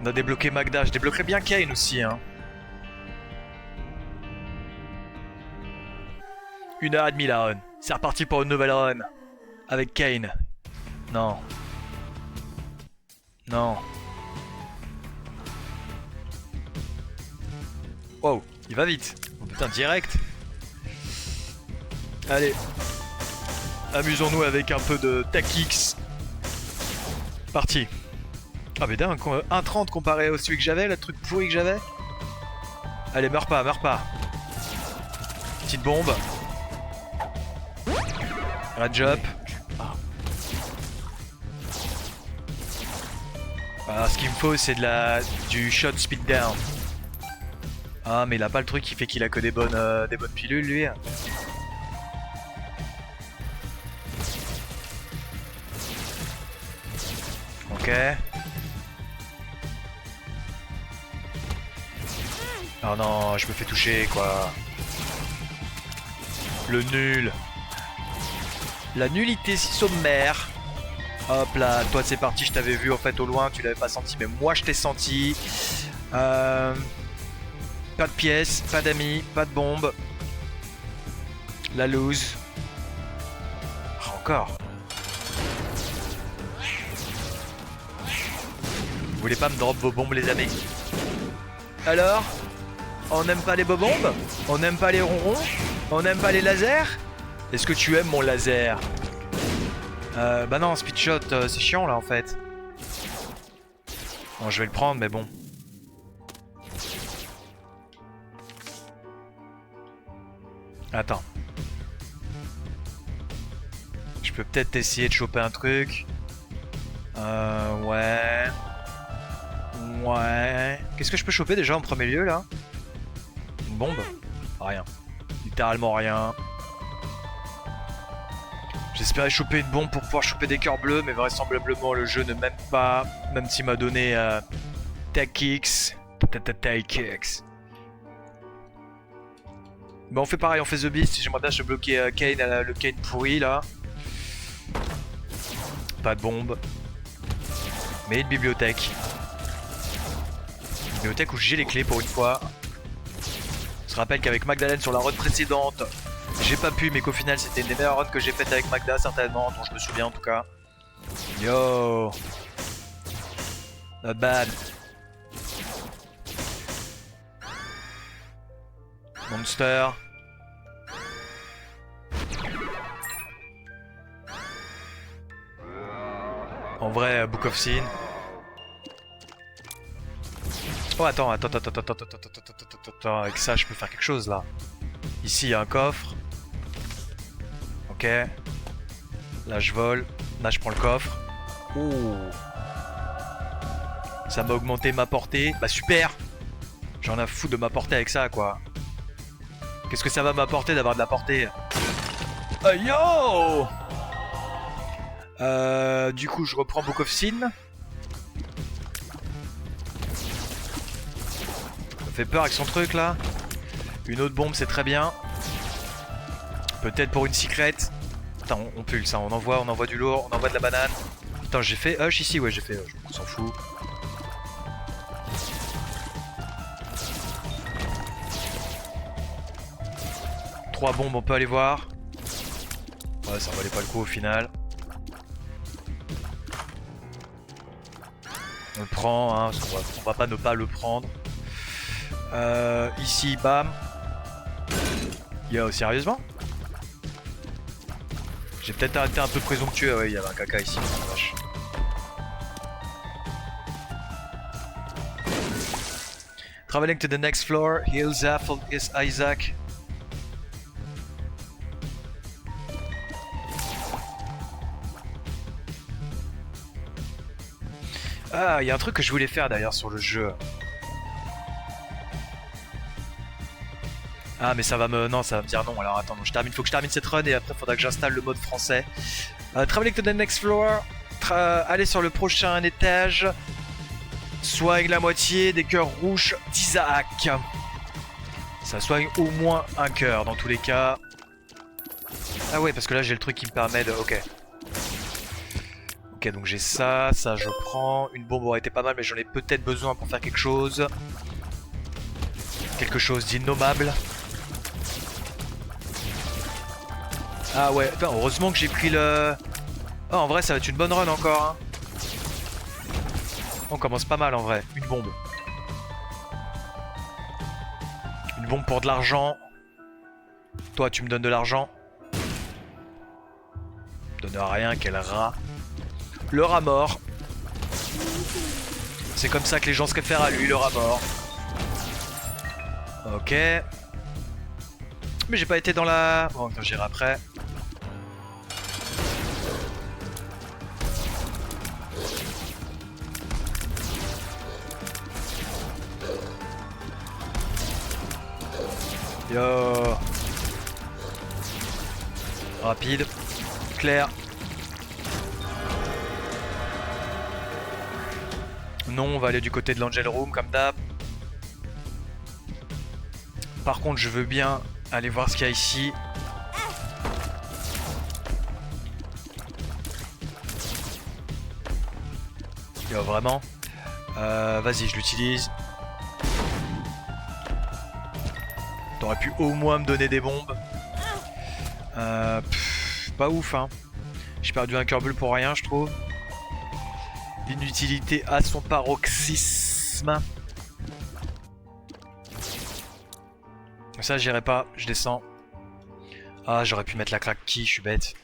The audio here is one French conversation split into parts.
On a débloqué Magda, je débloquerai bien Kane aussi, hein. 1h30 la run. C'est reparti pour une nouvelle run. Avec Kane. Non. Non. Wow, il va vite. Oh putain, direct. Allez. Amusons-nous avec un peu de tactics. Parti. Ah mais dingue, 1,30 comparé au celui que j'avais, le truc pourri que j'avais. Allez, meurs pas, meurs pas. Petite bombe. Red jump. Alors ce qu'il me faut c'est du shot speed down. Ah mais il a pas le truc qui fait qu'il a que des bonnes pilules lui. Ok. Oh non, je me fais toucher quoi. Le nul. La nullité sommaire. Hop là, toi c'est parti, je t'avais vu en fait au loin, tu l'avais pas senti, mais moi je t'ai senti. Pas de pièces, pas d'amis, pas de bombes. La lose. Oh, encore. Vous voulez pas me drop vos bombes les amis? Alors? On n'aime pas les bombes? On n'aime pas les ronrons? On n'aime pas les lasers? Est-ce que tu aimes mon laser? Bah non, speed shot, c'est chiant là en fait. Bon, je vais le prendre, mais bon. Attends. Je peux peut-être essayer de choper un truc. Ouais. Ouais. Qu'est-ce que je peux choper déjà en premier lieu là? Une bombe? Rien. Littéralement rien. J'espérais choper une bombe pour pouvoir choper des cœurs bleus, mais vraisemblablement le jeu ne m'aime pas, même s'il m'a donné Tech Kicks. Tech Kicks. Bon, on fait pareil, on fait The Beast. J'aimerais bien se bloquer Kane, le Kane pourri là. Pas de bombe. Mais une bibliothèque. Une bibliothèque où j'ai les clés pour une fois. On se rappelle qu'avec Magdalene sur la run précédente, j'ai pas pu, mais qu'au final c'était une des meilleures runs que j'ai faites avec Magda, certainement, dont je me souviens en tout cas. Yo! Not bad. Monster. En vrai, Book of Sin. Oh attends, avec ça je peux faire quelque chose là. Ici il y a un coffre. Ok. Là je vole. Là je prends le coffre. Oh. Ça m'a augmenté ma portée. Bah super. J'en ai à foutre de ma portée avec ça quoi. Qu'est-ce que ça va m'apporter d'avoir de la portée? Yo. Du coup je reprends Book of Sin. Ça fait peur avec son truc là. Une autre bombe c'est très bien. Peut-être pour une secrète. Putain on pulse hein. On envoie du lourd, on envoie de la banane. Putain j'ai fait Hush ici, ouais j'ai fait Hush, on s'en fout. Trois bombes on peut aller voir. Ouais ça valait pas le coup au final. On le prend hein, parce qu'on va pas ne pas le prendre. Ici bam. Yo sérieusement? J'ai peut-être été un peu présomptueux, ouais il y avait un caca ici, vache. Traveling to the next floor, heals Apple is Isaac. Ah, il y a un truc que je voulais faire d'ailleurs sur le jeu. Ah mais ça va me... Non ça va me dire non, alors attends, faut que je termine cette run et après faudra que j'installe le mode français. Traveling to the next floor, aller sur le prochain étage, soigne la moitié des cœurs rouges d'Isaac. Ça soigne au moins un cœur dans tous les cas. Ah ouais parce que là j'ai le truc qui me permet de... Ok. Ok, donc j'ai ça, ça je prends. Une bombe aurait été pas mal, mais j'en ai peut-être besoin pour faire quelque chose. Quelque chose d'innommable. Ah ouais, putain, heureusement que j'ai pris le... Oh, en vrai, ça va être une bonne run encore. Hein. On commence pas mal en vrai. Une bombe. Une bombe pour de l'argent. Toi, tu me donnes de l'argent. Donne rien, quel rat. Le rat mort. C'est comme ça que les gens se réfèrent à lui, le rat mort. Ok. Mais j'ai pas été dans la... Bon, j'irai après. Yo. Rapide. Clair. Non, on va aller du côté de l'Angel Room comme d'hab. Par contre, je veux bien aller voir ce qu'il y a ici. Yo, vraiment. Vas-y, je l'utilise. T'aurais pu au moins me donner des bombes. Pas ouf, hein. J'ai perdu un cœur bleu pour rien, je trouve. L'inutilité à son paroxysme. Ça, j'irai pas. Je descends. Ah, j'aurais pu mettre la craque qui, je suis bête.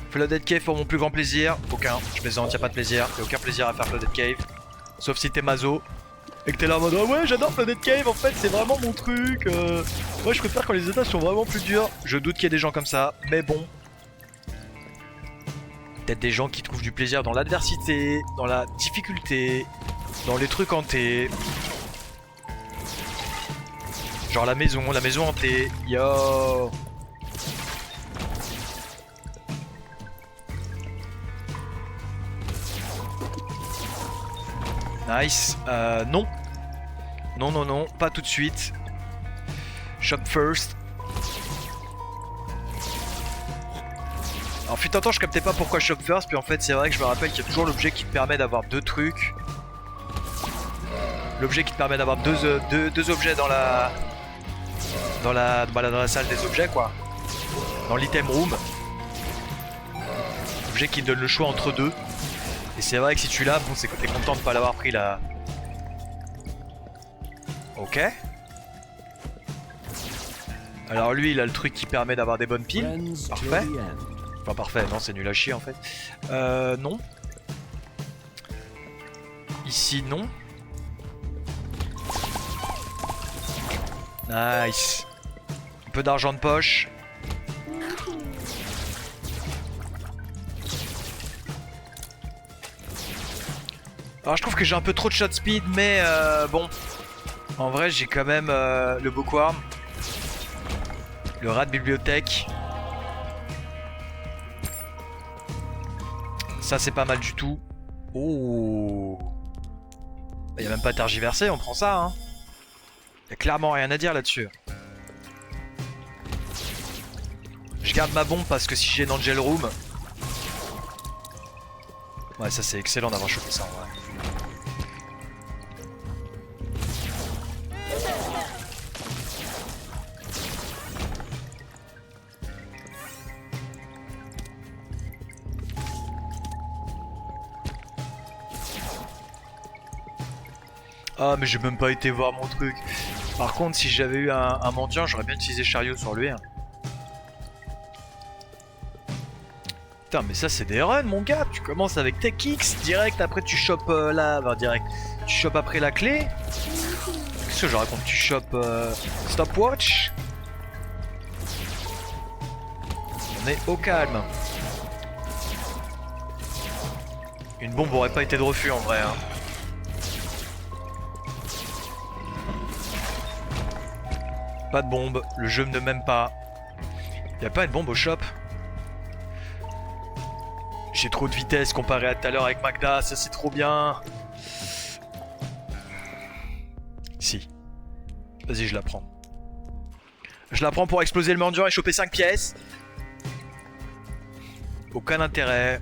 Flooded Cave pour mon plus grand plaisir. Aucun. Je plaisante, y'a pas de plaisir. Y'a aucun plaisir à faire Flooded Cave. Sauf si t'es mazo. Et que t'es là en mode oh ouais, j'adore Flooded Cave, en fait, c'est vraiment mon truc. Moi, je préfère quand les étages sont vraiment plus durs. Je doute qu'il y ait des gens comme ça, mais bon. Peut-être des gens qui trouvent du plaisir dans l'adversité, dans la difficulté, dans les trucs hantés. Genre la maison hantée. Yo. Nice. Non. Non, non, non, pas tout de suite. Shop first. Alors fut un temps je captais pas pourquoi shop first, puis en fait c'est vrai que je me rappelle qu'il y a toujours l'objet qui te permet d'avoir deux trucs. L'objet qui te permet d'avoir deux objets dans la salle des objets quoi. Dans l'item room. Objet qui te donne le choix entre deux. Et c'est vrai que si tu l'as, bon c'est que t'es content de pas l'avoir pris là. Ok. Alors lui il a le truc qui permet d'avoir des bonnes piles. Parfait. Enfin parfait, non c'est nul à chier en fait. Non. Ici non. Nice. Un peu d'argent de poche. Alors je trouve que j'ai un peu trop de shot speed mais bon. En vrai j'ai quand même le bookworm. Le rat de bibliothèque. Ça c'est pas mal du tout. Oh. Y a même pas tergiversé, on prend ça hein. Y a clairement rien à dire là-dessus. Je garde ma bombe parce que si j'ai une Angel Room. Ouais ça c'est excellent d'avoir chopé ça en vrai. Ah mais j'ai même pas été voir mon truc. Par contre si j'avais eu un mendiant j'aurais bien utilisé chariot sur lui hein. Putain mais ça c'est des runs mon gars. Tu commences avec Tech X direct, après tu chopes là, enfin, direct. Tu chopes après la clé. Qu'est-ce que je raconte? Tu chopes stopwatch. On est au calme. Une bombe aurait pas été de refus en vrai hein. Pas de bombe, le jeu ne m'aime pas. Y'a pas de bombe au shop. J'ai trop de vitesse comparé à tout à l'heure avec Magda, ça c'est trop bien. Si. Vas-y, je la prends. Je la prends pour exploser le mendiant et choper 5 pièces. Aucun intérêt.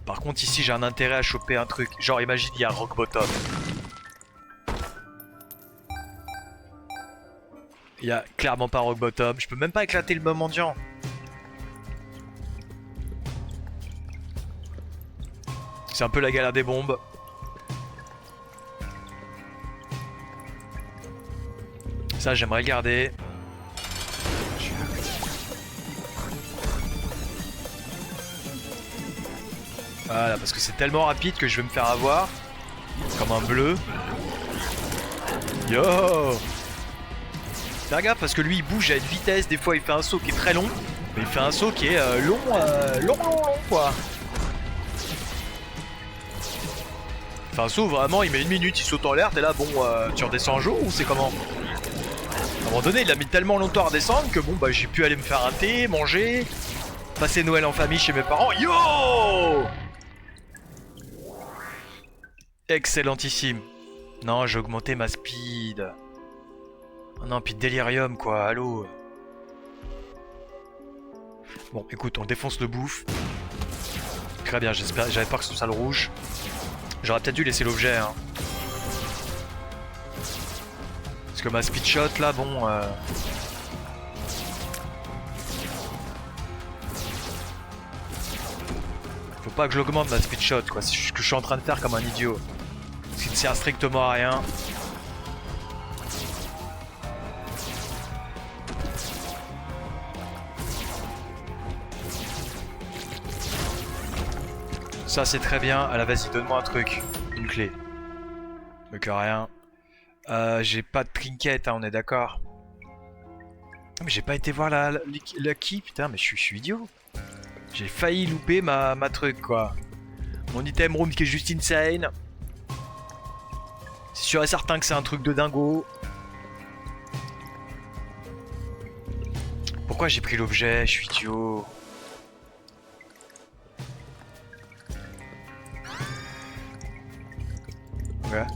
Par contre ici j'ai un intérêt à choper un truc. Genre imagine il y a Rock Bottom. Il y a clairement pas Rock Bottom. Je peux même pas éclater le mendiant. C'est un peu la galère des bombes. Ça j'aimerais le garder. Voilà, parce que c'est tellement rapide que je vais me faire avoir. Comme un bleu. Yo! Faire gaffe parce que lui il bouge à une vitesse, des fois il fait un saut qui est très long. Mais il fait un saut qui est long quoi. Il fait un saut vraiment, il met 1 minute, il saute en l'air, t'es là bon, tu redescends un jour ou c'est comment? À un moment donné il a mis tellement longtemps à descendre que bon bah j'ai pu aller me faire un thé, manger, passer Noël en famille chez mes parents. Yo! Excellentissime. Non, j'ai augmenté ma speed. Oh non, puis délirium quoi, allô. Bon, écoute, on défonce le bouffe. Très bien, j'avais peur que ce soit le rouge. J'aurais peut-être dû laisser l'objet, hein. Parce que ma speed shot là, bon... Faut pas que je l'augmente ma speed shot quoi, c'est ce que je suis en train de faire comme un idiot. Ce qui ne sert strictement à rien. Ça c'est très bien. Ah là vas-y donne-moi un truc. Une clé. Mais que rien. J'ai pas de trinket hein, on est d'accord. Mais j'ai pas été voir la key, putain mais je suis idiot. J'ai failli louper ma truc quoi. Mon item room qui est juste insane. C'est sûr et certain que c'est un truc de dingo. Pourquoi j'ai pris l'objet? Je suis idiot. Ouais.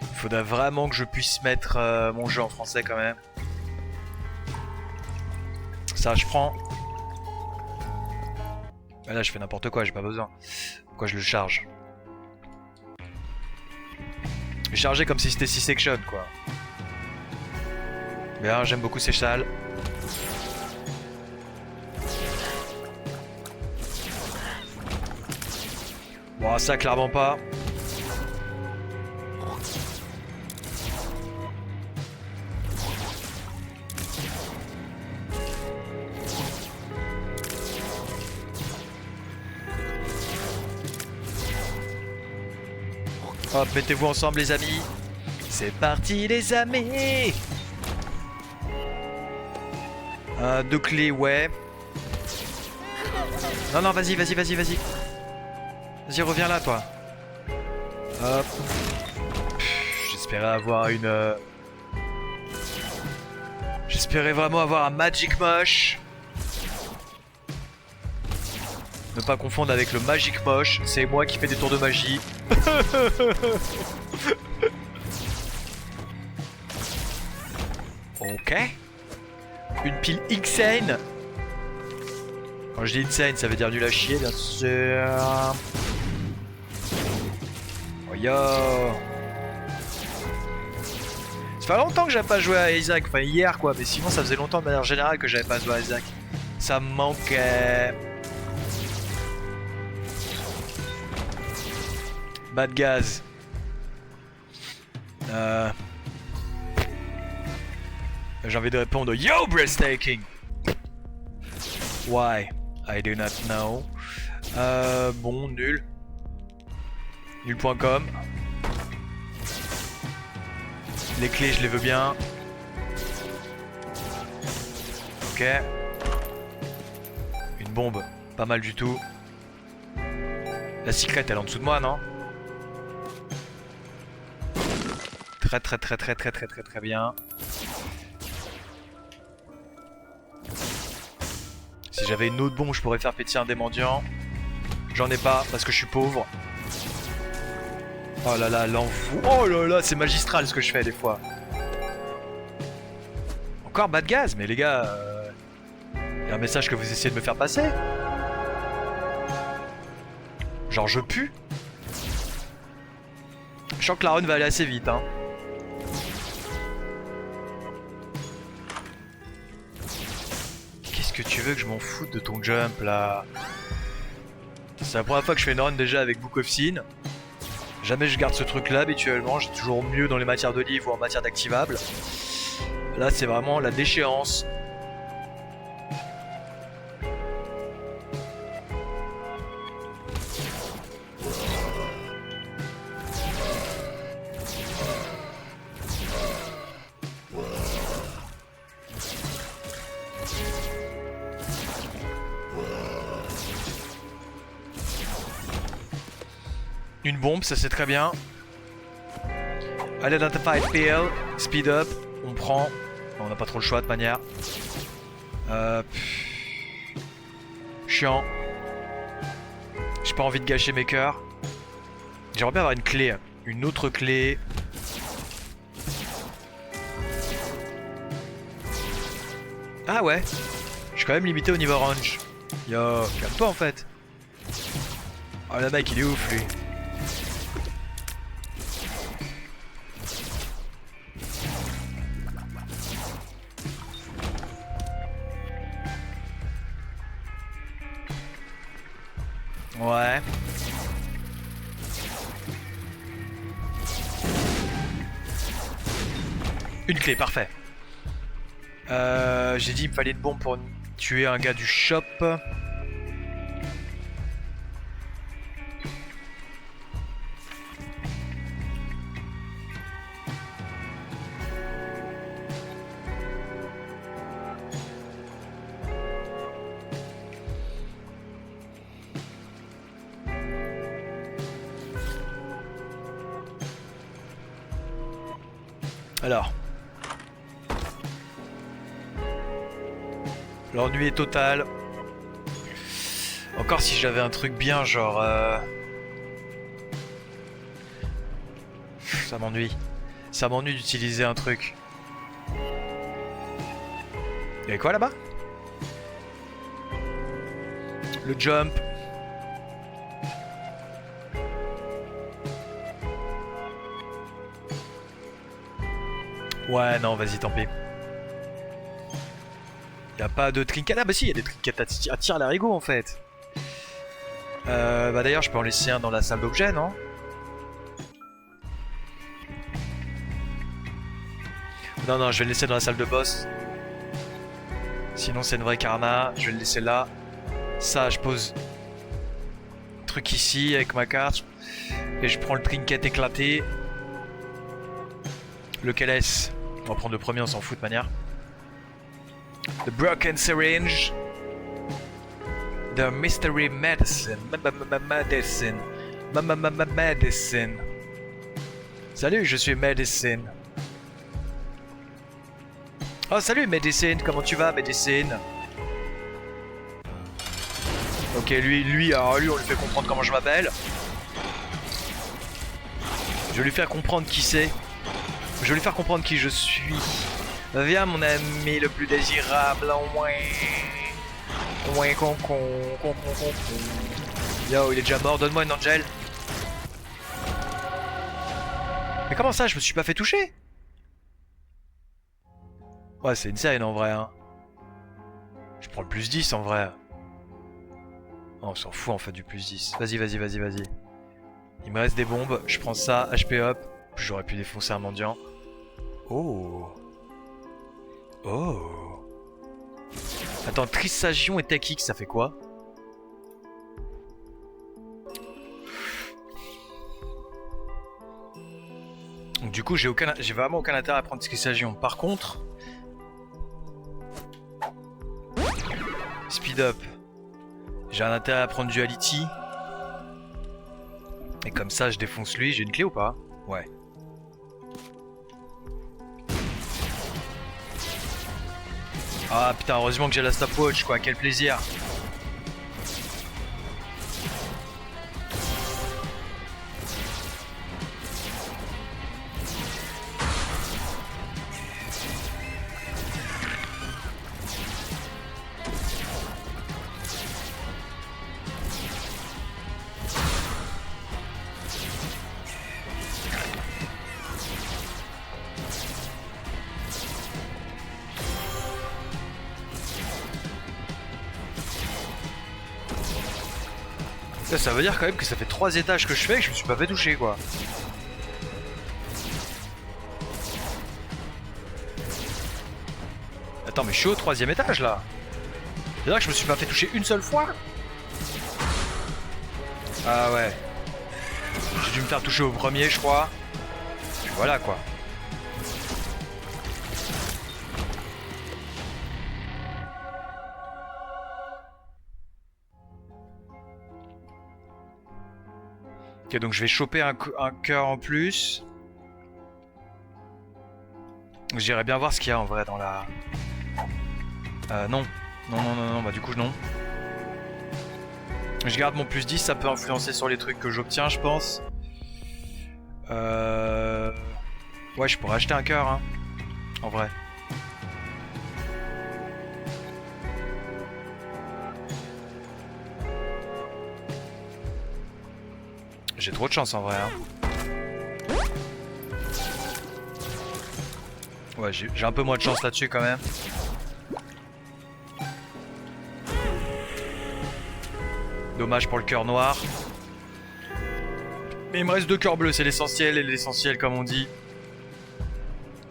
Il faudrait vraiment que je puisse mettre mon jeu en français quand même. Ça je prends. Ah là je fais n'importe quoi, j'ai pas besoin. Pourquoi je le charge? Je vais charger comme si c'était C-section quoi. Bien, j'aime beaucoup ces salles. Bon, ça clairement pas. Hop, mettez-vous ensemble les amis. C'est parti les amis. 2 clés, ouais. Non, non, vas-y. Vas-y, reviens là, toi. Hop. J'espérais avoir une... J'espérais vraiment avoir un Magic Mosh. Ne pas confondre avec le Magic Mosh. C'est moi qui fais des tours de magie. Ok. Une pile insane. Quand je dis insane, ça veut dire nul à chier, bien sûr. Oh yo. Ça fait longtemps que j'avais pas joué à Isaac, enfin hier quoi, mais sinon ça faisait longtemps de manière générale que j'avais pas joué à Isaac. Ça me manquait. Bad gaz. J'ai envie de répondre Yo breathtaking. Why? I do not know. Bon, nul. Nul.com. Les clés, je les veux bien. Ok. Une bombe, pas mal du tout. La secret, elle est en dessous de moi, non? Très bien. Si j'avais une autre bombe, je pourrais faire péter un des mendiants. J'en ai pas parce que je suis pauvre. Oh là là, l'envoi. Oh là là, c'est magistral ce que je fais des fois. Encore bas de gaz, mais les gars, y a un message que vous essayez de me faire passer. Genre je pue. Je sens que la run va aller assez vite, hein. Qu'est-ce que tu veux que je m'en foute de ton jump là? C'est la première fois que je fais une run déjà avec Book of Sin. Jamais je garde ce truc là habituellement, j'ai toujours mieux dans les matières de livre ou en matière d'activables. Là c'est vraiment la déchéance. Une bombe, ça c'est très bien. Identified PL, speed up, on prend. On n'a pas trop le choix de manière. Chiant. J'ai pas envie de gâcher mes cœurs. J'aimerais bien avoir une clé. Une autre clé. Ah ouais. Je suis quand même limité au niveau orange. Yo, calme-toi en fait. Oh le mec il est ouf lui. Ouais. Une clé, parfait. J'ai dit il me fallait une bombe pour tuer un gars du shop. Alors. L'ennui est total. Encore si j'avais un truc bien genre... Ça m'ennuie. Ça m'ennuie d'utiliser un truc. Y'avait quoi là-bas? Le jump. Ouais, non, vas-y, tant pis. Y'a pas de trinket. Ah bah si, y'a des trinkets à tir à l'arigot en fait. Bah d'ailleurs, je peux en laisser un dans la salle d'objets, non? Non, non, je vais le laisser dans la salle de boss. Sinon, c'est une vraie karma. Je vais le laisser là. Ça, je pose truc ici avec ma carte. Et je prends le trinket éclaté. Lequel est-ce? On va prendre le premier, on s'en fout de manière. The Broken Syringe. The Mystery Medicine. Medicine. Salut, je suis Medicine. Oh, salut Medicine, comment tu vas, Medicine? Ok, alors lui, on lui fait comprendre comment je m'appelle. Je vais lui faire comprendre qui c'est. Je vais lui faire comprendre qui je suis. Viens mon ami le plus désirable. Ouais, con. Yo, il est déjà mort, donne-moi une Angel. Mais comment ça, je me suis pas fait toucher? Ouais, c'est une scène en vrai, hein. Je prends le plus 10 en vrai. Oh, on s'en fout en fait du plus 10. Vas-y. Il me reste des bombes, je prends ça, HP up. J'aurais pu défoncer un mendiant. Oh. Attends, Trissagion et Tech X, ça fait quoi? Donc, du coup, j'ai vraiment aucun intérêt à prendre Trissagion. Par contre... Speed up. J'ai un intérêt à prendre Duality. Et comme ça, je défonce lui. J'ai une clé ou pas? Ouais. Ah putain, heureusement que j'ai la stopwatch quoi, quel plaisir. Ça veut dire quand même que ça fait 3 étages que je fais et que je me suis pas fait toucher quoi. Attends mais je suis au 3ème étage là. C'est-à-dire que je me suis pas fait toucher une seule fois. Ah ouais. J'ai dû me faire toucher au premier je crois. Et voilà quoi. Ok, donc je vais choper un cœur en plus. J'irai bien voir ce qu'il y a en vrai dans la... non. Non, bah du coup non. Je garde mon plus 10, ça peut influencer sur les trucs que j'obtiens je pense. Ouais, je pourrais acheter un cœur, hein. En vrai. J'ai trop de chance en vrai, hein. Ouais, j'ai un peu moins de chance là-dessus quand même. Dommage pour le cœur noir. Mais il me reste 2 cœurs bleus, c'est l'essentiel, et l'essentiel comme on dit.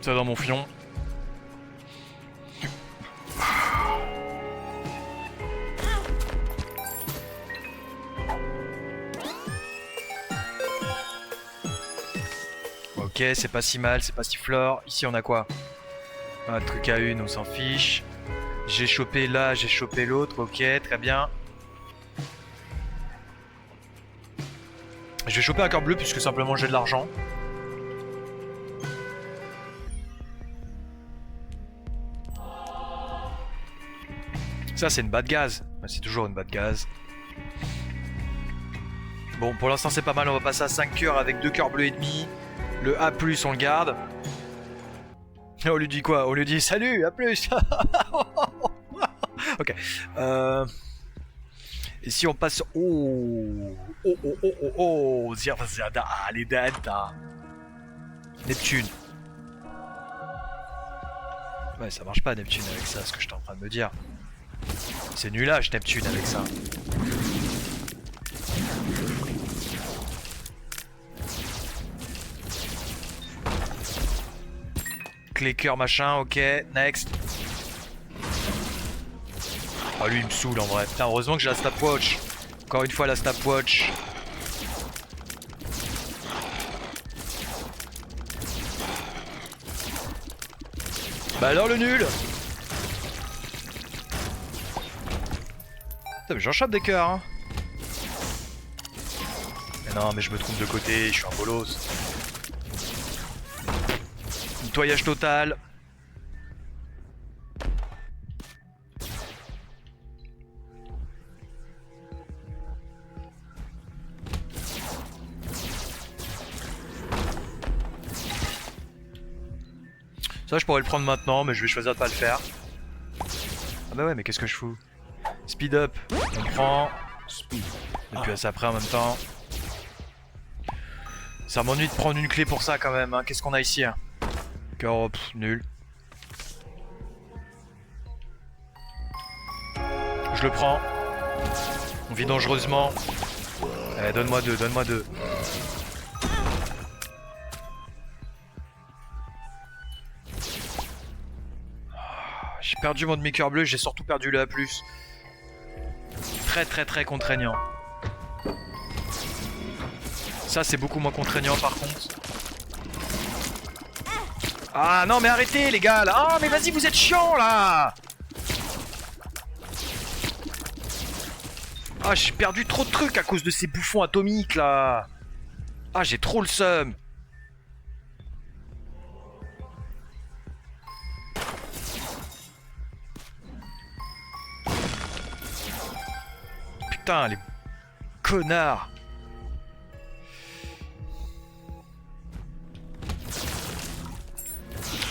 Ça dans mon fion. Ok, c'est pas si mal, c'est pas si flore. Ici on a quoi? Un truc à une, on s'en fiche. J'ai chopé là, j'ai chopé l'autre, ok, très bien. Je vais choper un cœur bleu puisque simplement j'ai de l'argent. Ça c'est une bas de gaz. C'est toujours une bas de gaz. Bon pour l'instant c'est pas mal, on va passer à 5 cœurs avec 2 cœurs bleus et demi. Le A+, on le garde. Et on lui dit quoi? On lui dit salut, A+. Ok. Et si on passe... Oh, Neptune. Ouais, ça marche pas Neptune avec ça, ce que j'étais en train de me dire. C'est nulage Neptune avec ça. Clé cœur machin, ok, next. Oh lui il me saoule en vrai, putain heureusement que j'ai la stopwatch. Encore une fois la stopwatch. Bah alors le nul. Putain mais j'en chope des cœurs hein. Mais non mais je me trompe de côté, je suis un bolos. Nettoyage total. Ça je pourrais le prendre maintenant mais je vais choisir de pas le faire. Ah bah ouais mais qu'est-ce que je fous? Speed up, on prend. Et puis ça après en même temps. Ça m'ennuie de prendre une clé pour ça quand même hein. Qu'est-ce qu'on a ici hein? Cœur, nul. Je le prends. On vit dangereusement. Allez, donne-moi 2, donne-moi 2. J'ai perdu mon demi-cœur bleu, j'ai surtout perdu le A+. Très contraignant. Ça c'est beaucoup moins contraignant par contre. Ah non mais arrêtez les gars là. Ah mais vas-y vous êtes chiants là. Ah j'ai perdu trop de trucs à cause de ces bouffons atomiques là. Ah j'ai trop le seum. Putain les connards.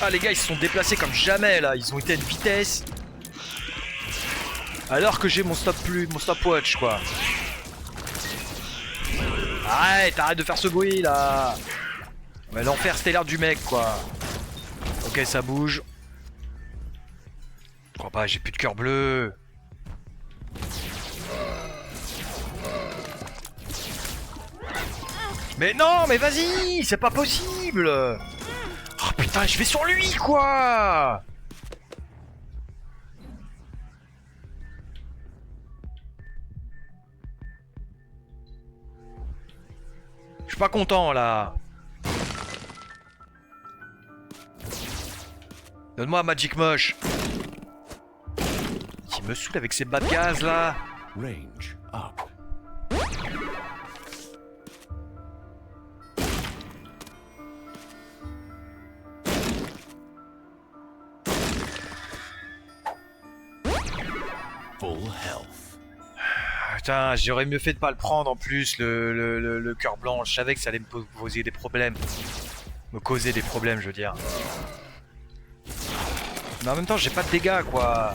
Ah les gars ils se sont déplacés comme jamais là, ils ont été à une vitesse. Alors que j'ai mon stopwatch quoi. Arrête de faire ce bruit là. Ouais, l'enfer stellaire du mec quoi. Ok ça bouge. Je crois pas, j'ai plus de cœur bleu. Mais non, mais vas-y, c'est pas possible. Oh putain, je vais sur lui, quoi. Je suis pas content, là. Donne-moi Magic Moche. Il me saoule avec ses bas de gaz, là. Range up. Full health. Putain, j'aurais mieux fait de pas le prendre en plus, le cœur blanc. Je savais que ça allait me poser des problèmes. Me causer des problèmes, je veux dire. Mais en même temps, j'ai pas de dégâts, quoi.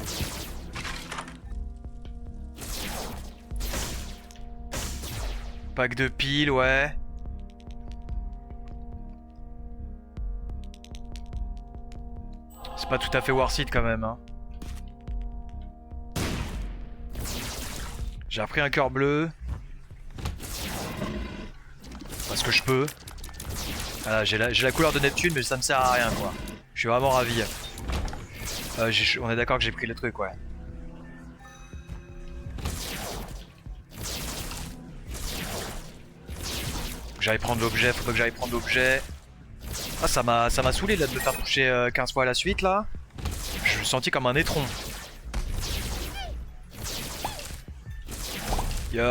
Pack de piles, ouais. C'est pas tout à fait worth it quand même, hein. J'ai repris un cœur bleu. Parce que je peux. Voilà, j'ai la couleur de Neptune, mais ça me sert à rien, quoi. Je suis vraiment ravi. On est d'accord que j'ai pris le truc, ouais. Faut que j'aille prendre l'objet, faut pas que j'aille prendre l'objet. Ah, ça m'a saoulé là de me faire toucher 15 fois à la suite, là. Je me sentis comme un étron. Yo.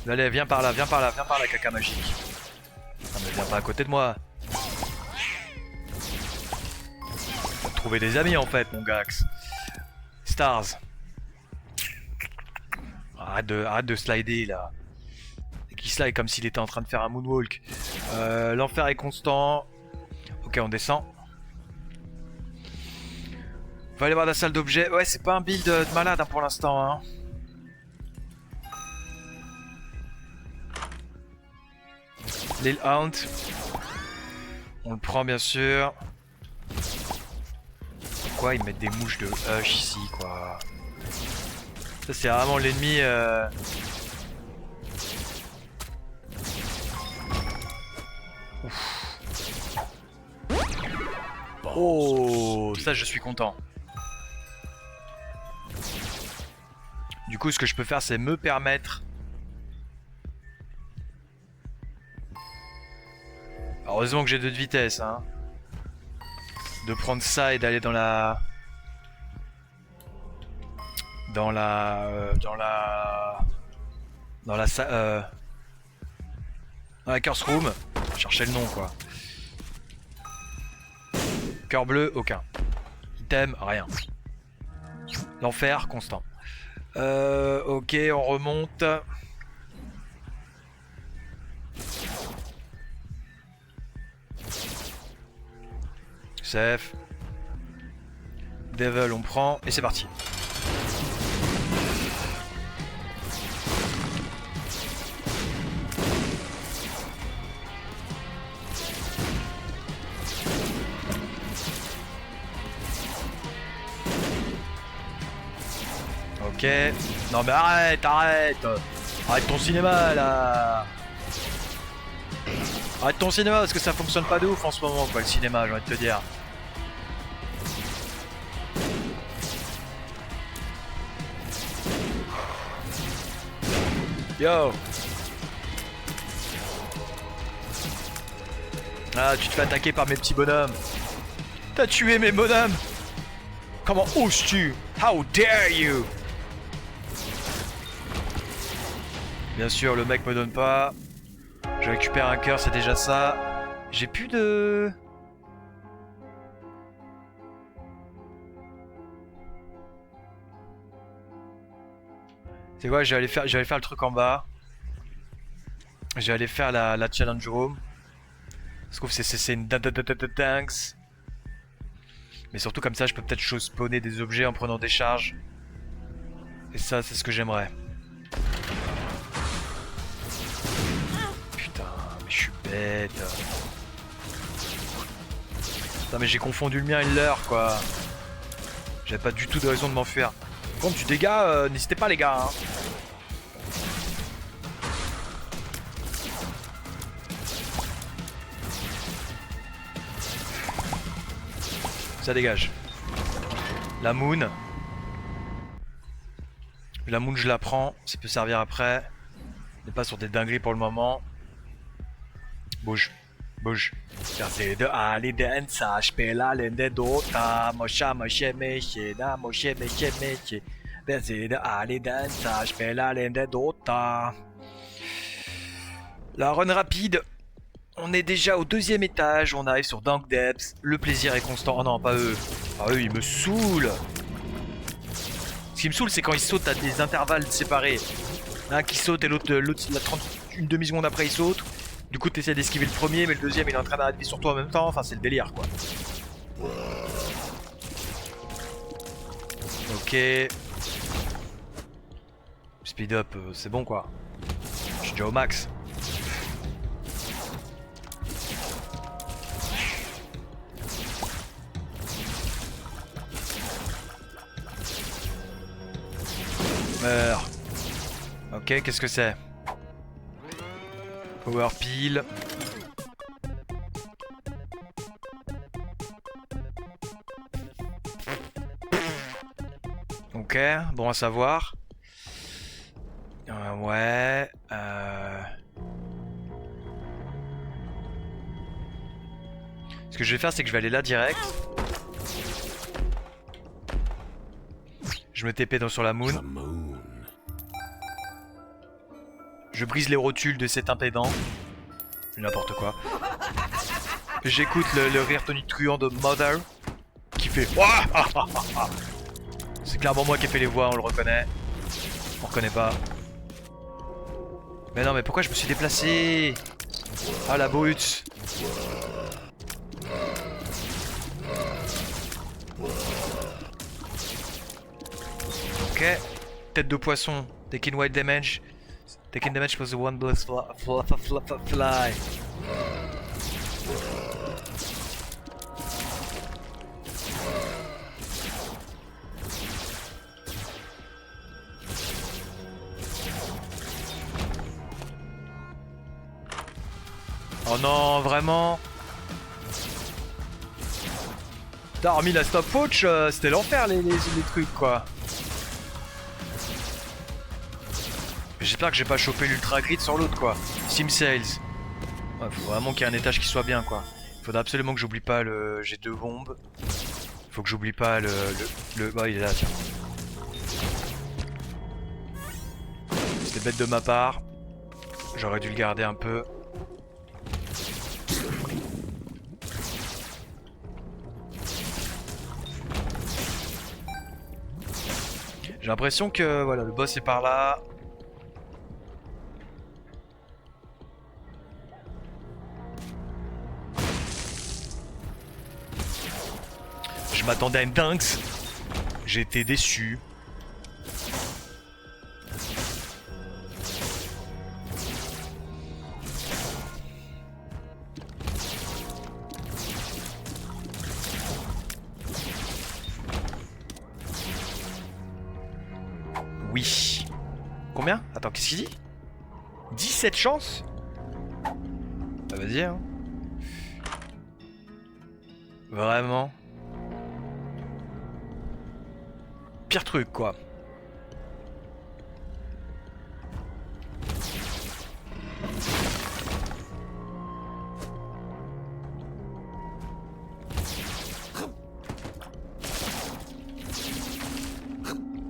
Allez, viens par là, caca magique. Non mais viens pas à côté de moi. Faut trouver des amis en fait, mon Gax. Stars. Arrête de slider là. Et qui slide comme s'il était en train de faire un moonwalk. L'enfer est constant. Ok, on descend. On va aller voir la salle d'objets. Ouais, c'est pas un build de malade hein, pour l'instant. Hein. Lil Hunt. On le prend bien sûr. Pourquoi ils mettent des mouches de hush ici quoi? Ça c'est vraiment l'ennemi Ouf. Oh, ça je suis content. Du coup ce que je peux faire c'est me permettre. Heureusement que j'ai 2 de vitesse hein. De prendre ça et d'aller dans la curse room. Chercher le nom quoi. Cœur bleu, aucun. Item, rien. L'enfer, constant. Ok, on remonte. Safe. Devil, on prend. Et c'est parti. Ok. Non mais arrête. Arrête ton cinéma là. Arrête ton cinéma parce que ça fonctionne pas de ouf en ce moment quoi le cinéma j'ai envie de te dire. Yo. Ah tu te fais attaquer par mes petits bonhommes. T'as tué mes bonhommes. Comment oses-tu? How dare you? Bien sûr le mec me donne pas. Je récupère un cœur, c'est déjà ça. J'ai plus de... C'est quoi, je vais aller faire le truc en bas. Je vais aller faire la challenge room. Je trouve que c'est une thanks. Mais surtout comme ça, je peux peut-être spawner des objets en prenant des charges. Et ça, c'est ce que j'aimerais. Je suis bête. Putain mais j'ai confondu le mien et le leur quoi. J'avais pas du tout de raison de m'enfuir. Par contre du dégât, n'hésitez pas les gars hein. Ça dégage. La moon. La moon je la prends, ça peut servir après. On n'est pas sur des dingueries pour le moment. Bouge, bouge. Verzeh de Ali Densa, spela lende dota, mosha moshe meche, na moshe meche meche. Verzeh de Ali Densa, spela lende dota. La run rapide. On est déjà au 2e étage, on arrive sur Dank Depths. Le plaisir est constant. Oh non, pas eux. Ah eux, ils me saoulent. Ce qui me saoule, c'est quand ils sautent à des intervalles séparés. Un qui saute et l'autre, une demi-seconde après, il saute. Du coup, tu essaies d'esquiver le premier, mais le deuxième, il est en train d'arriver sur toi en même temps. Enfin, c'est le délire, quoi. Ok. Speed up, c'est bon, quoi. Je suis déjà au max. Meurs. Ok, qu'est-ce que c'est? Power pile. Ok, bon à savoir. Ouais. Ce que je vais faire, c'est que je vais aller là direct. Je me TP sur la moon. Je brise les rotules de cet impédant. N'importe quoi. J'écoute le rire tonitruant de Mother. Qui fait... C'est clairement moi qui ai fait les voix, on le reconnaît. On reconnaît pas. Mais non, mais pourquoi je me suis déplacé? Ah la brute. Ok. Tête de poisson. Taking white damage. Taking damage was the one blast fly. Oh non, vraiment? T'as remis la stopwatch, c'était l'enfer les trucs quoi. J'espère que j'ai pas chopé l'ultra crit sur l'autre quoi. Sim Sales. Ouais, faut vraiment qu'il y ait un étage qui soit bien quoi. Faudra absolument que j'oublie pas le... J'ai 2 bombes. Faut que j'oublie pas le... Bah il est là tiens. C'était bête de ma part. J'aurais dû le garder un peu. J'ai l'impression que voilà, le boss est par là. Je m'attendais à une dingue. J'ai été déçu. Oui. Combien? Attends, qu'est-ce qu'il dit? 17 chances? Bah vas-y hein. Vraiment. Pire truc quoi.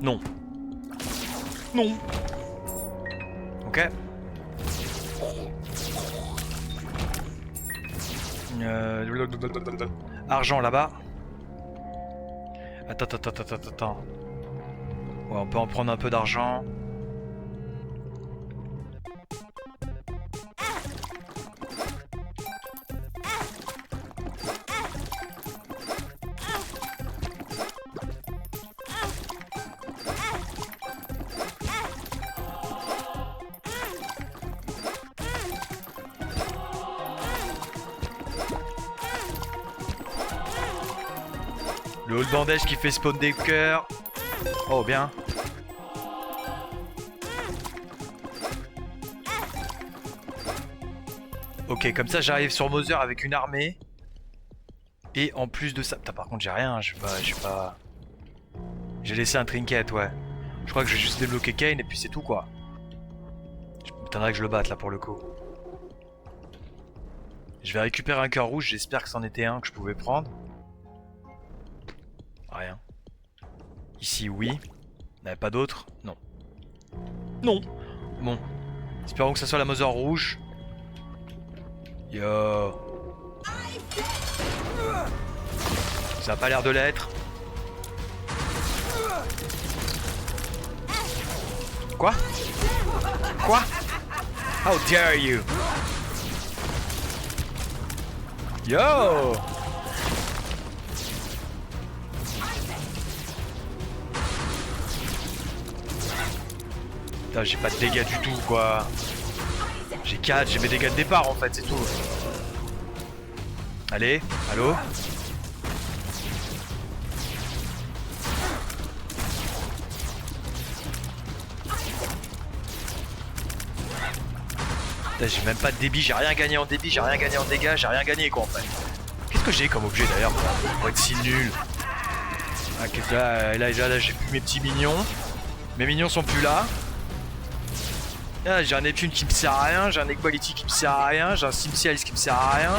Non. Non. Ok. Argent là-bas. Attends. Ouais, on peut en prendre un peu d'argent. Le haut bandage qui fait spawn des cœurs. Oh bien. Ok, comme ça j'arrive sur Mother avec une armée. Et en plus de ça... Putain, par contre j'ai rien, je sais pas... J'ai laissé un trinket, ouais. Je crois que je vais juste débloquer Kane et puis c'est tout quoi. Je m'étonnerais que je le batte là pour le coup. Je vais récupérer un cœur rouge, j'espère que c'en était un que je pouvais prendre. Rien. Ici oui. Il n'y avait pas d'autre? Non. Non. Bon. Espérons que ça soit la Mother rouge. Yo. Ça a pas l'air de l'être. Quoi? Quoi? How dare you? Yo! Putain, j'ai pas de dégâts du tout quoi. J'ai 4, j'ai mes dégâts de départ en fait, c'est tout. Allez, allô? Putain, j'ai même pas de débit, j'ai rien gagné en débit, j'ai rien gagné en dégâts, j'ai rien gagné quoi en fait. Qu'est-ce que j'ai comme objet d'ailleurs pour être si nul? Ah, là j'ai plus mes petits mignons. Mes mignons sont plus là. Ah, j'ai un Neptune qui me sert à rien, j'ai un Equality qui me sert à rien, j'ai un Simcials qui me sert à rien.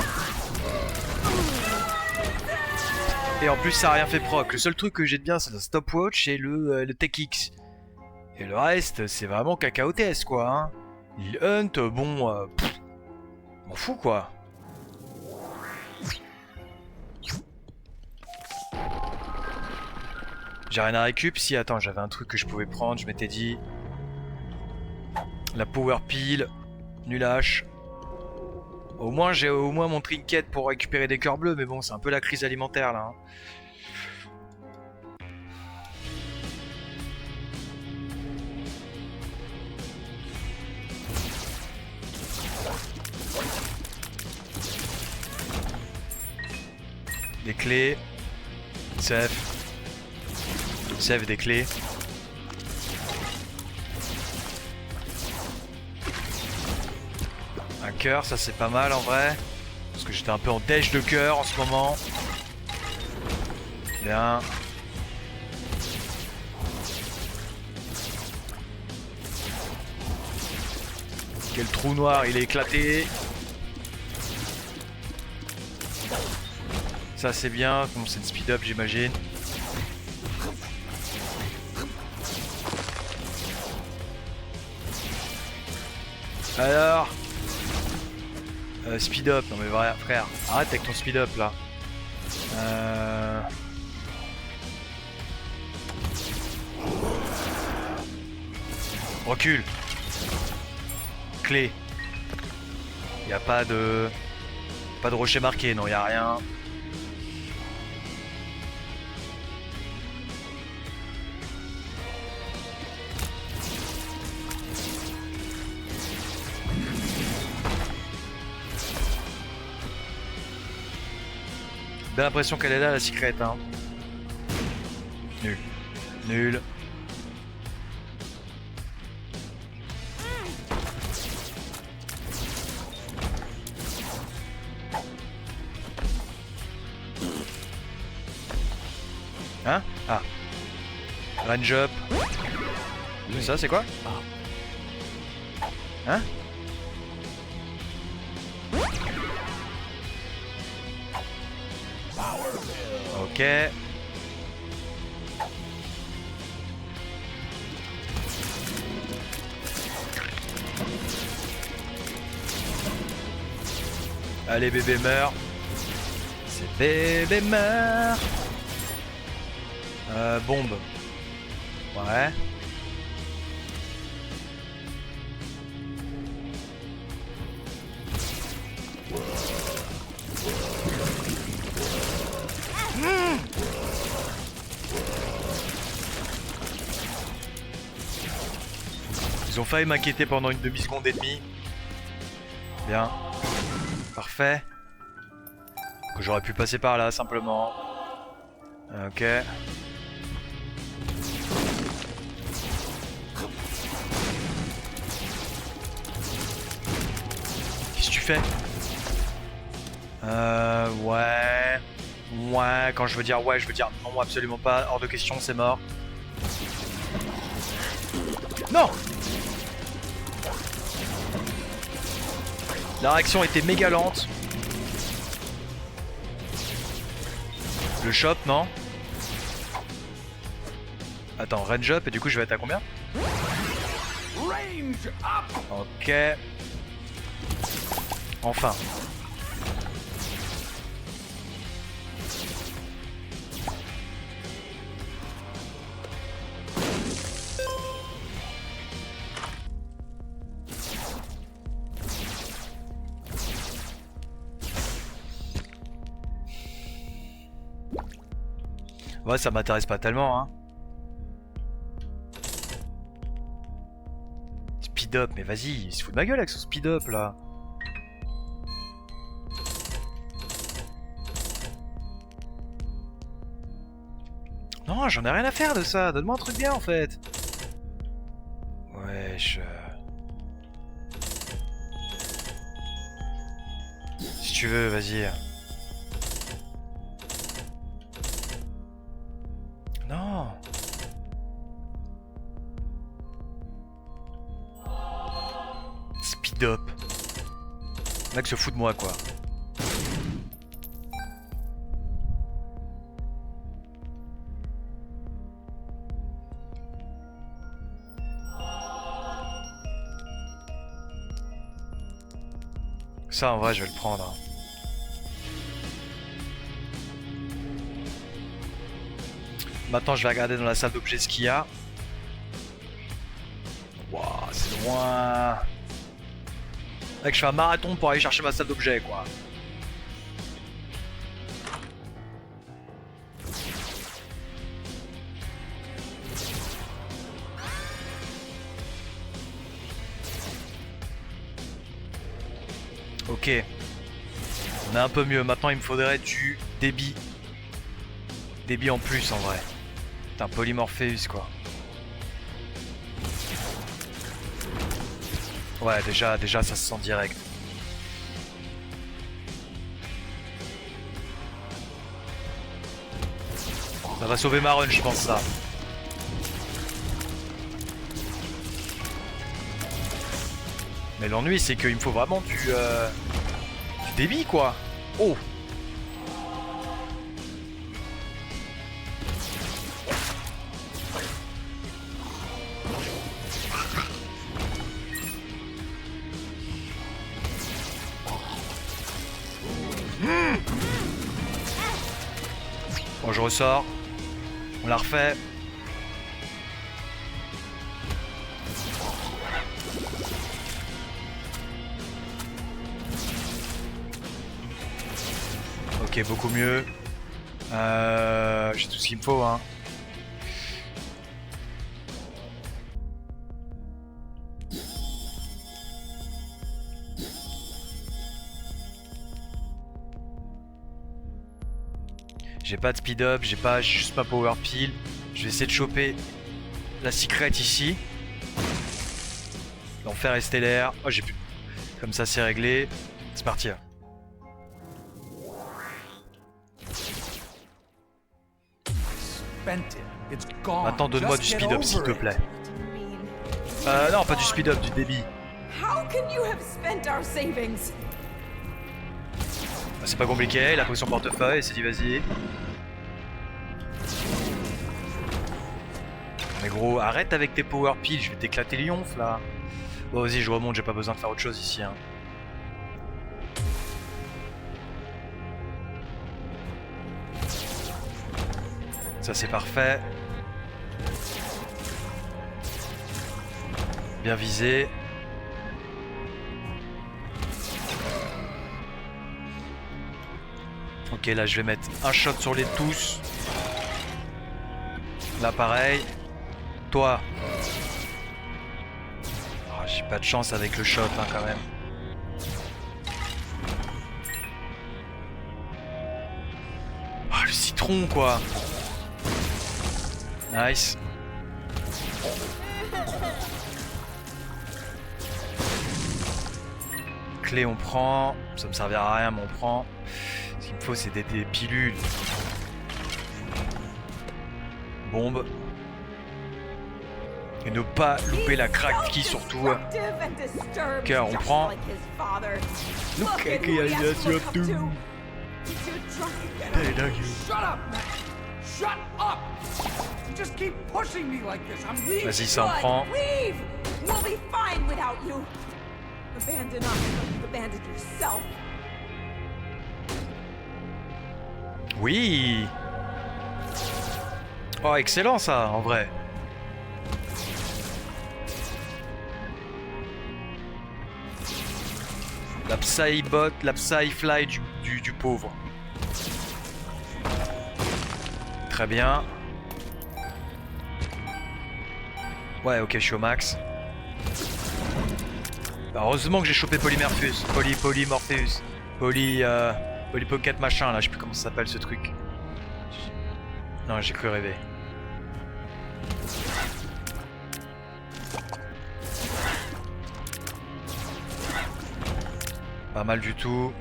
Et en plus ça a rien fait proc. Le seul truc que j'ai de bien c'est le stopwatch et le Tech X. Et le reste c'est vraiment cacaotesque quoi hein. Il hunt, bon m'en fous quoi. J'ai rien à récup. Si attends, j'avais un truc que je pouvais prendre, je m'étais dit. La power pile, nul H. Au moins j'ai mon trinket pour récupérer des cœurs bleus, mais bon c'est un peu la crise alimentaire là. Hein. Des clés. Save. Save des clés. Un cœur, ça c'est pas mal en vrai. Parce que j'étais un peu en dèche de cœur en ce moment. Bien. Quel trou noir, il est éclaté. Ça c'est bien, bon, c'est une speed up j'imagine. Alors speed up, non mais vrai, frère, arrête avec ton speed up là. Recule. Clé. Y a pas de rocher marqué, non y a rien. J'ai l'impression qu'elle est là la secrète hein. Nul. Nul. Hein? Ah. Range up. Ça c'est quoi? Hein? Ok. Allez bébé meurt. C'est bébé meurt. Bombe. Ouais. Ils ont failli m'inquiéter pendant une demi-seconde et demie. Bien. Parfait. Que j'aurais pu passer par là simplement. Ok. Qu'est-ce que tu fais? Ouais. Ouais, quand je veux dire ouais, je veux dire non, absolument pas, hors de question, c'est mort. Non! La réaction était méga lente. Le shop, non? Attends, range up et du coup je vais être à combien? Range up! Ok. Enfin. Ouais, ça m'intéresse pas tellement, hein. Speed up, mais vas-y, il se fout de ma gueule avec son speed up là. Non, j'en ai rien à faire de ça, donne-moi un truc bien en fait. Wesh. Si tu veux, vas-y. Non. Speed up. Le mec se fout de moi quoi. Ça en vrai je vais le prendre. Hein. Maintenant je vais regarder dans la salle d'objets ce qu'il y a. Wouah, c'est loin. Mec, je fais un marathon pour aller chercher ma salle d'objets quoi. Ok. On est un peu mieux. Maintenant il me faudrait du débit. Débit en plus en vrai. Putain, Polymorpheus quoi. Ouais, déjà ça se sent direct. Ça va sauver ma run, je pense ça. Mais l'ennui c'est qu'il me faut vraiment du débit quoi. Oh. Bon, je ressors. On la refait. Ok, beaucoup mieux. J'ai tout ce qu'il me faut, hein. J'ai pas de speed up, j'ai juste ma power pile. Je vais essayer de choper la secret ici. L'enfer est stellaire. Oh, j'ai plus. Comme ça, c'est réglé. C'est parti. Maintenant, donne-moi du speed up, s'il te plaît. Non, pas du speed up, du débit. C'est pas compliqué, il a pris son portefeuille et s'est dit vas-y. Mais gros, arrête avec tes power pills, je vais t'éclater le yonf là. Bon vas-y, je remonte, j'ai pas besoin de faire autre chose ici. Hein. Ça c'est parfait. Bien visé. Ok, là je vais mettre un shot sur les tous. Là pareil. Toi. Oh, j'ai pas de chance avec le shot hein, quand même. Oh, le citron quoi. Nice. Clé on prend. Ça me servira à rien mais on prend. qu'il me faut, c'est des pilules. Bombe. Et ne pas louper la crack qui surtout. Car on prend. Look at you. Shut up, man! Shut up! You just keep pushing me like this. I'm leaving. Vas-y, ça en prend. Leave! We'll be fine without you. Abandon us like you've abandoned yourself. Oui. Oh, excellent ça, en vrai. La Psy-Bot, la Psy-Fly du pauvre. Très bien. Ouais, ok, je suis au max. Bah, heureusement que j'ai chopé Polymorpheus. Polymorpheus. Polypocket machin, là, je sais plus comment ça s'appelle ce truc. Non, j'ai cru rêver. Pas mal du tout.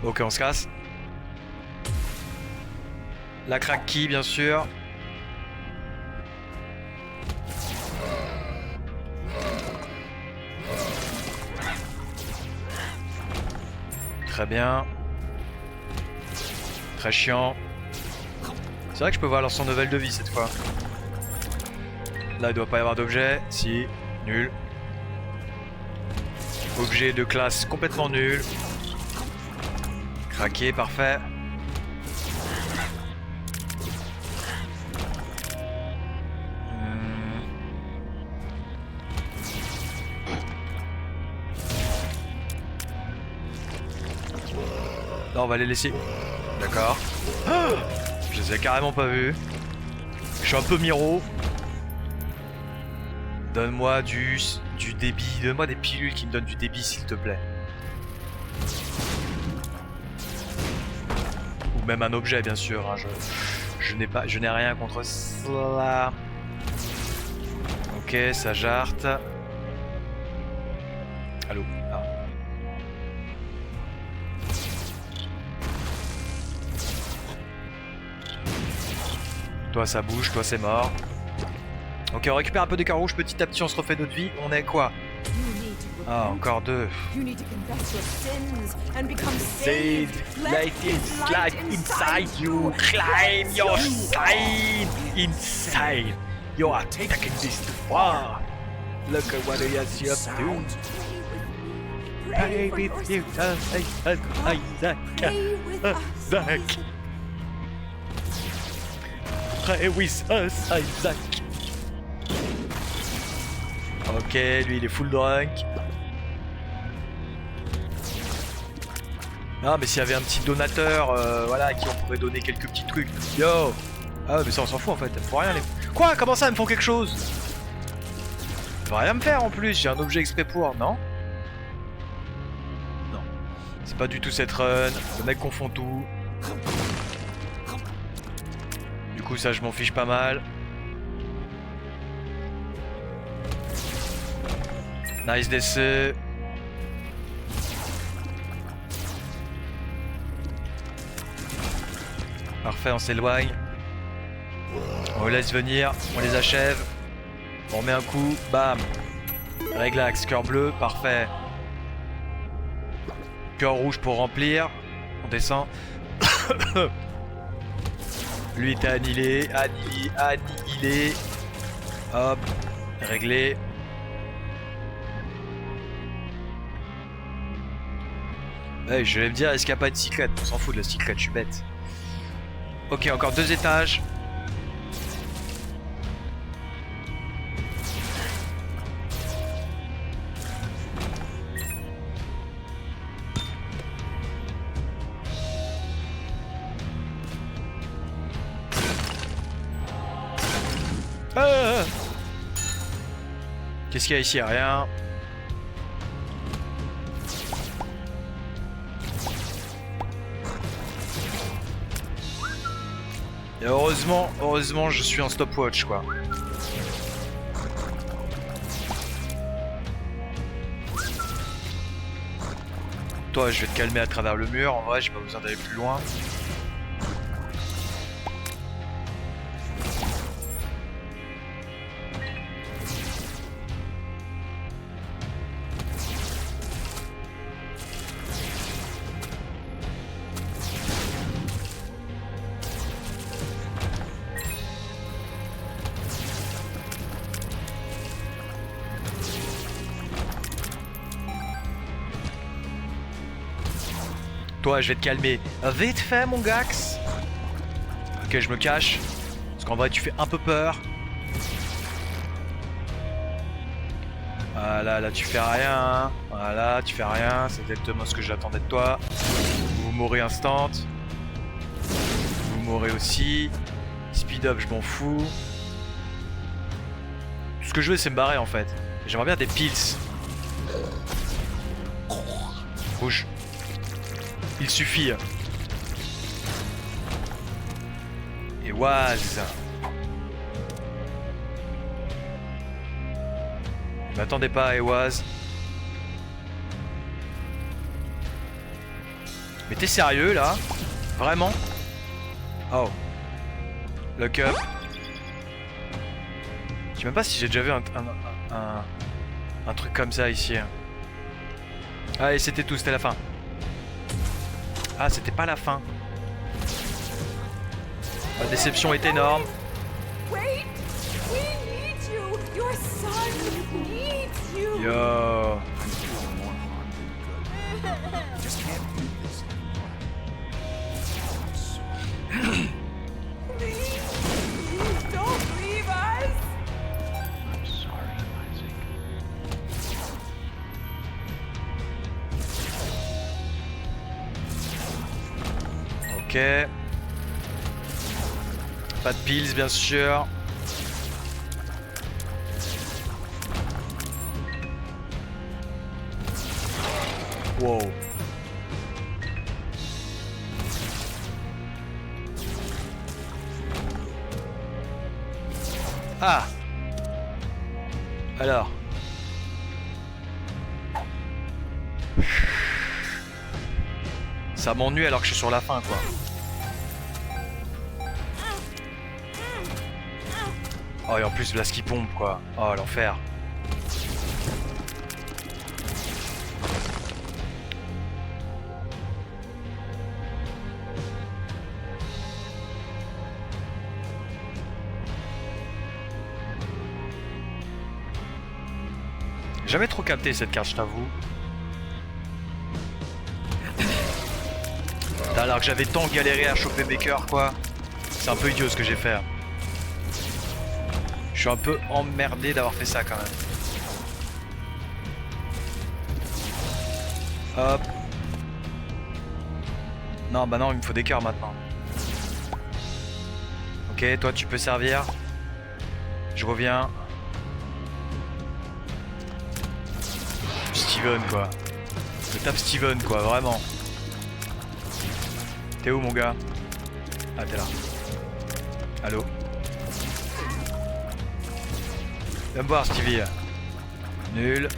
Ok, on se casse. La crack key, bien sûr. Très bien. Très chiant. C'est vrai que je peux voir leur son level de vie cette fois. Là, il doit pas y avoir d'objet. Si, nul. Objet de classe complètement nul. Craqué, parfait. Là, on va les laisser. D'accord. Ah, je les ai carrément pas vus. Je suis un peu miro. Donne-moi du débit. Donne-moi des pilules qui me donnent du débit, s'il te plaît. Ou même un objet, bien sûr. Hein. Je n'ai rien contre cela. Ok, ça jarte. Allô. Ah. Toi ça bouge, toi c'est mort. Ok, on récupère un peu des cœurs rouges petit à petit, on se refait notre vie. On est quoi? Ah, encore deux. Save, light inside you, climb your side inside. You are taking this too far. Look at what he has you do. Pray with you, Isaac. Isaac. Pray with us, Isaac. Ok, lui il est full drunk. Non mais s'il y avait un petit donateur, voilà, à qui on pourrait donner quelques petits trucs. Yo. Ah mais ça on s'en fout en fait, faut rien les... Quoi? Comment ça, ils me font quelque chose? Ils vont rien me faire en plus, j'ai un objet exprès pour, non? Non. C'est pas du tout cette run, le mec confond tout. Du coup ça je m'en fiche pas mal. Nice DC. Parfait, on s'éloigne. On les laisse venir, on les achève. On met un coup, bam. Réglax, cœur bleu, parfait. Cœur rouge pour remplir. On descend. Lui était annihilé, annihilé. Hop, réglé. Ouais, je vais me dire, est-ce qu'il n'y a pas de cyclette? On s'en fout de la cyclette, je suis bête. Ok, encore 2 étages. Ah, qu'est-ce qu'il y a ici? Rien. Et heureusement, je suis en stopwatch, quoi. Toi, je vais te calmer à travers le mur. En vrai, j'ai pas besoin d'aller plus loin. Toi, je vais te calmer vite fait, mon Gax. Ok, je me cache. Parce qu'en vrai, tu fais un peu peur. Voilà, là, tu fais rien. Hein. Voilà, tu fais rien. C'est exactement ce que j'attendais de toi. Vous mourrez instant. Vous mourrez aussi. Speed up, je m'en fous. Tout ce que je veux, c'est me barrer, en fait. J'aimerais bien des pills. Rouge. Il suffit. Et Waz. Ne m'attendez pas à Ewaz. Mais t'es sérieux là? Vraiment? Oh. Lock up. Je sais même pas si j'ai déjà vu un truc comme ça ici. Allez, c'était tout, c'était la fin. Ah, c'était pas la fin. La déception est énorme. Wait! We need you! Your son needs you! Yo. Just can't do this Please, please don't leave us! I'm sorry, Isaac. Ok. Pas de pills, bien sûr. Wow. Ah. Alors. Ça m'ennuie alors que je suis sur la fin, quoi. Oh, et en plus, là, ce qui pompe, quoi. Oh, l'enfer. Jamais trop capté cette carte, je t'avoue. Alors que j'avais tant galéré à choper Baker, quoi. C'est un peu idiot ce que j'ai fait. Je suis un peu emmerdé d'avoir fait ça quand même. Hop. Non, bah non, il me faut des cœurs maintenant. Ok, toi tu peux servir. Je reviens. Steven, quoi. Je tape Steven, quoi, vraiment. T'es où, mon gars? Ah, t'es là. Allô? Viens me voir, Stevie. Nul.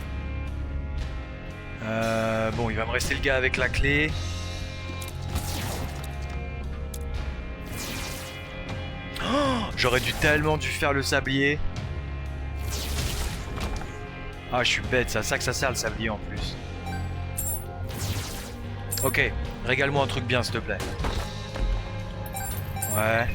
Bon, il va me rester le gars avec la clé. Oh, j'aurais tellement dû faire le sablier. Ah, je suis bête, c'est à ça que ça sert le sablier en plus. Ok, régale-moi un truc bien, s'il te plaît. Ouais.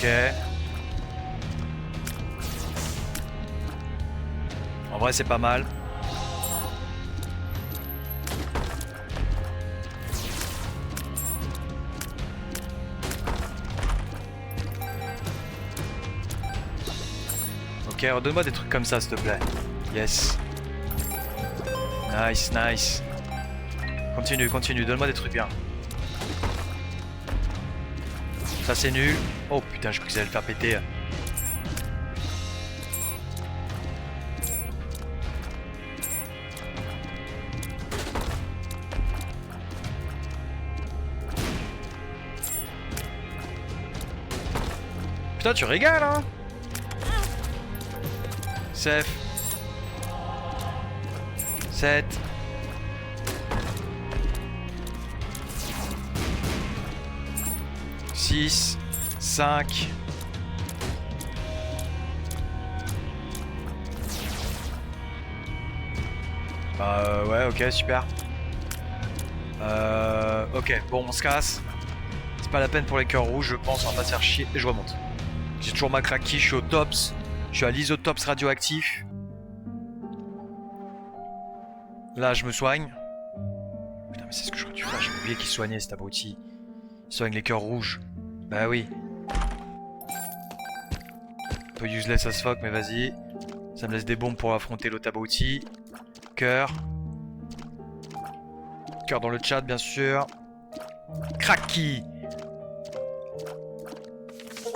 Ok. En vrai, c'est pas mal. Ok, redonne-moi des trucs comme ça, s'il te plaît. Yes. Nice, nice. Continue, continue, donne-moi des trucs bien. Ça c'est nul. Oh putain, je crois que ça allait le faire péter. Putain, tu régales, hein. Safe. 7. « 6, 5... » ouais, ok, super. Ok, bon, on se casse. C'est pas la peine pour les cœurs rouges, je pense, on va pas se faire chier. Et je remonte. J'ai toujours ma craquille, je suis au tops. Je suis à l'isotops radioactif. Là, je me soigne. Putain, mais c'est ce que je crois que tu fais. J'ai oublié qu'il soignait cet abruti. Il soigne les cœurs rouges. Bah oui. Un peu useless as fuck, mais vas-y. Ça me laisse des bombes pour affronter l'autre abruti. Cœur. Cœur dans le chat, bien sûr. Cracky.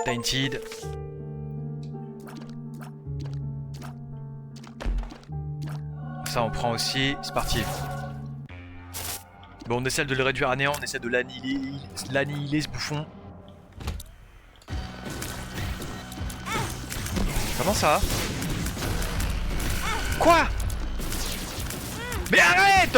Tainted. Ça, on prend aussi. C'est parti. Bon, on essaie de le réduire à néant. On essaie de l'annihiler, ce bouffon. Comment ça? Quoi? Mais arrête!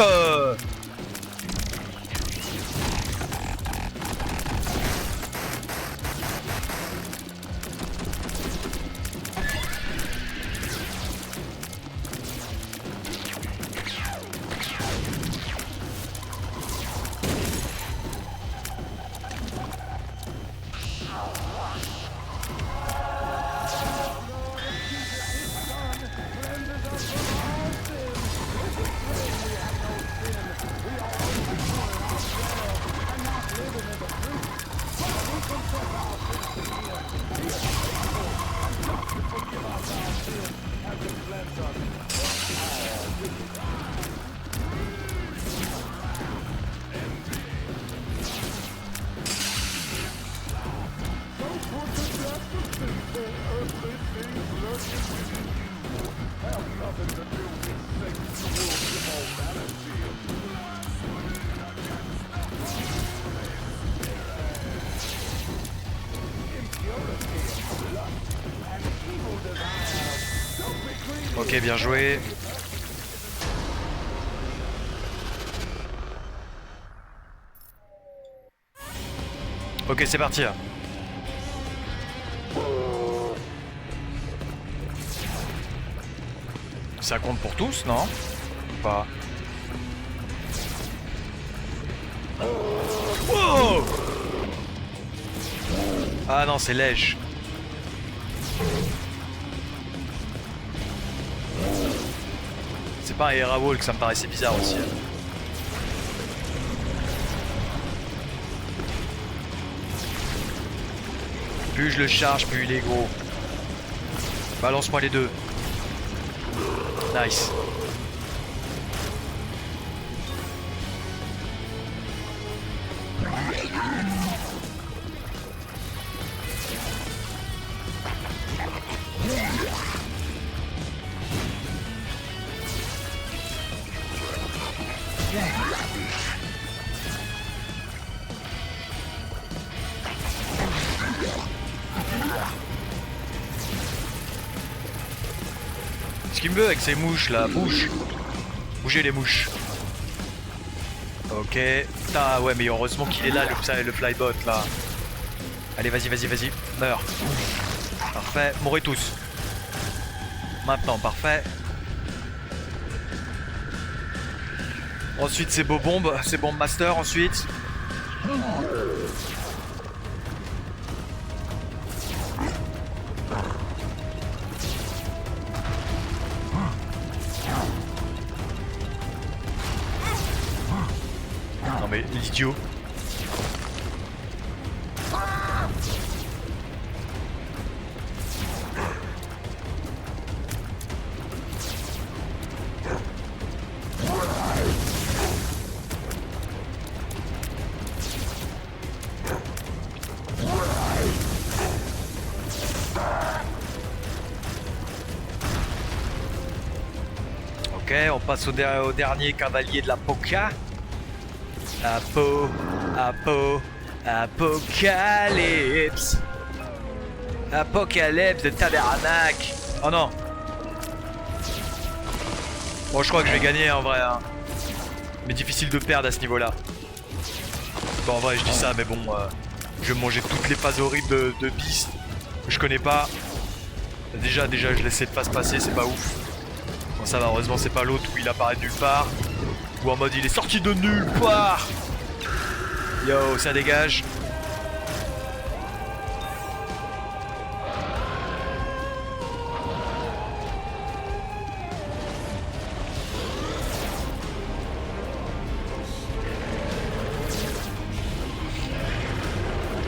Ok, bien joué. Ok, c'est parti là. Ça compte pour tous, non? Ou pas? Oh! Ah non, c'est lèche. C'est pas un Aerawall que ça me paraissait bizarre aussi. Plus je le charge, plus il est gros. Balance-moi les deux. Nice. Ce qu'il me veut avec ces mouches là, bouge. Bougez les mouches. Ok. Ah ouais, mais heureusement qu'il est là, le flybot là. Allez, vas-y, vas-y, vas-y. Meurs. Parfait. Mourrez tous. Maintenant, parfait. Ensuite, c'est beau bombe. C'est bombe master ensuite. Non mais l'idiot. Ok, on passe au dernier cavalier de la Poca. Apocalypse. Apocalypse de Tabernacle. Oh non. Bon, je crois que je vais gagner en vrai. Hein. Mais difficile de perdre à ce niveau-là. Bon, en vrai, je dis ça, mais bon, je vais manger toutes les phases horribles de Beast que je connais pas. Déjà, je laisse cette phase passer, c'est pas ouf. Bon, ça va, heureusement, c'est pas l'autre où il apparaît de nulle part. Ou en mode il est sorti de nulle part. Yo, ça dégage.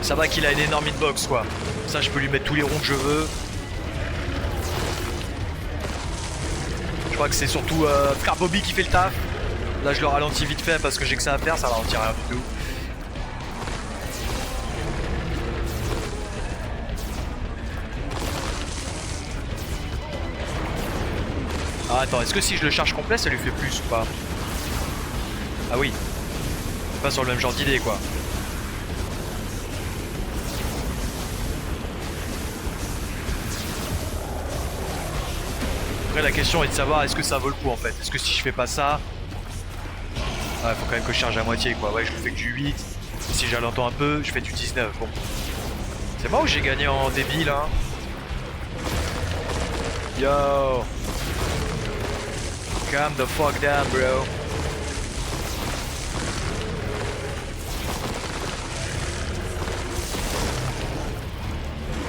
Ça va qu'il a une énorme hitbox quoi. Ça je peux lui mettre tous les ronds que je veux. Je crois que c'est surtout Frère Bobby qui fait le taf. Là je le ralentis vite fait parce que j'ai que ça à faire, ça ralentit rien du tout. Ah attends, est-ce que si je le charge complet ça lui fait plus ou pas? Ah oui. C'est pas sur le même genre d'idée quoi. Après la question est de savoir est-ce que ça vaut le coup en fait. Est-ce que si je fais pas ça... Ouais, faut quand même que je charge à moitié quoi. Ouais, je fais que du 8. Et si j'alentois un peu, je fais du 19. Bon. C'est moi où j'ai gagné en débile hein. Yo. Calm the fuck down bro.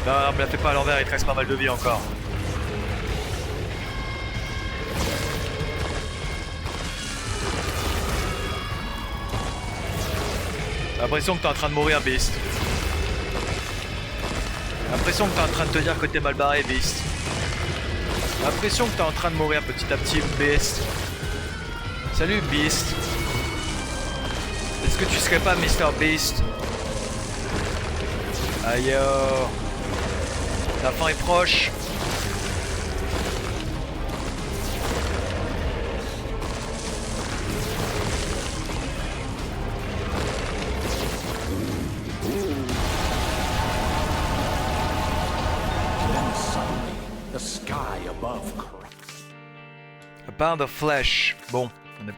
Non, me la fais pas à l'envers, il te reste pas mal de vie encore. J'ai l'impression que t'es en train de mourir, Beast. J'ai l'impression que t'es en train de te dire que t'es mal barré, Beast. J'ai l'impression que t'es en train de mourir petit à petit, Beast. Salut, Beast. Est-ce que tu serais pas Mr. Beast? Aïe yo. La fin est proche. The sky above cracks. A pound of flesh. Bon.